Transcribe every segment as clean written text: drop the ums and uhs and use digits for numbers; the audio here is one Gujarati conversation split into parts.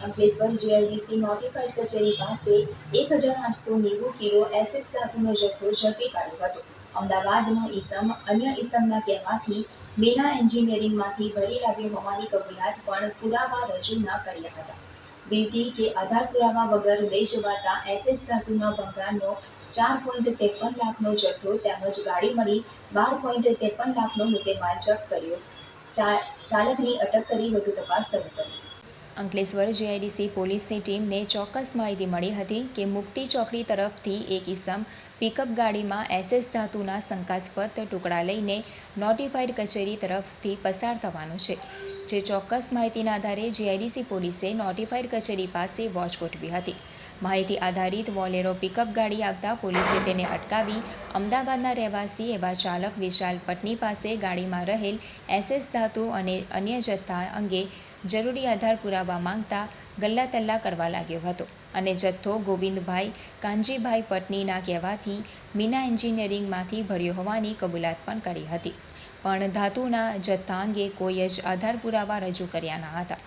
અંકલેશ્વર જીઆઈડીસી નોટિફાઈડ કચેરી પાસે 1890 કિલો એસએસ ધાતુનો જથ્થો ઝડપી પાડ્યો હતો. અમદાવાદનો ઈસમ અન્ય ઈસમના કહેવાથી મીના એન્જિનિયરિંગમાંથી ભરી લાવ્યો હોવાની કબૂલાત પણ પુરાવા રજૂ ન કર્યા હતા. બિલ્ટી કે આધાર પુરાવા વગર લઈ જવાતા એસએસ ધાતુના ભંગારનો 4.53 લાખનો જથ્થો તેમજ ગાડી મળી 12.53 લાખનો મુદ્દેમાલ જપ્ત કર્યો. ચાલકની અટક કરી વધુ તપાસ શરૂ કરી. અંકલેશ્વર જીઆઈડીસી પોલીસની ટીમને ચોક્કસ માહિતી મળી હતી કે મુક્તિ ચોકડી તરફથી એક ઈસમ પિકઅપ ગાડીમાં એસએસ ધાતુના શંકાસ્પદ ટુકડા લઈને નોટિફાઈડ કચેરી તરફથી પસાર થવાનું છે. જે ચોક્કસ માહિતીના આધારે જીઆઈડીસી પોલીસે નોટિફાઈડ કચેરી પાસે વોચ ગોઠવી હતી. માહિતી આધારિત બોલેરો પિકઅપ ગાડી આવતા પોલીસે તેને અટકાવી અમદાવાદના રહેવાસી એવા ચાલક વિશાલ પટની પાસે ગાડીમાં રહેલ એસએસ ધાતુ અને અન્ય જથ્થા અંગે જરૂરી આધાર પુરાવા માંગતા ગલ્લાતલ્લા કરવા લાગ્યો હતો અને જથ્થો ગોવિંદભાઈ કાનજીભાઈ પટનીના કહેવાથી મીના એન્જિનિયરિંગમાંથી ભર્યો હોવાની કબૂલાત પણ કરી હતી. પણ ધાતુના જથ્થા અંગે કોઈ જ આધાર પુરાવા રજૂ કર્યા ન હતા.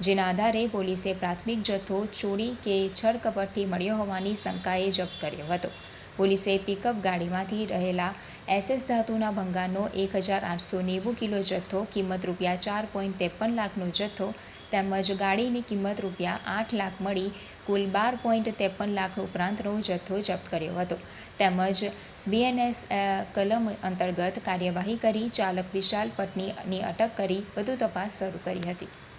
જેના આધારે પોલીસે પ્રાથમિક જથ્થો ચોરી કે છળકપટથી મળ્યો હોવાની શંકાએ જપ્ત કર્યો હતો. પોલીસે પિકઅપ ગાડીમાંથી રહેલા એસએસ ધાતુના ભંગારનો 1890 કિલો જથ્થો, કિંમત રૂપિયા 4.53 લાખનો જથ્થો તેમજ ગાડીની કિંમત રૂપિયા 8 લાખ મળી કુલ 12.53 લાખ ઉપરાંતનો જથ્થો જપ્ત કર્યો હતો. તેમજ બીએનએસ કલમ અંતર્ગત કાર્યવાહી કરી ચાલક વિશાલ પટનીની અટક કરી વધુ તપાસ શરૂ કરી હતી.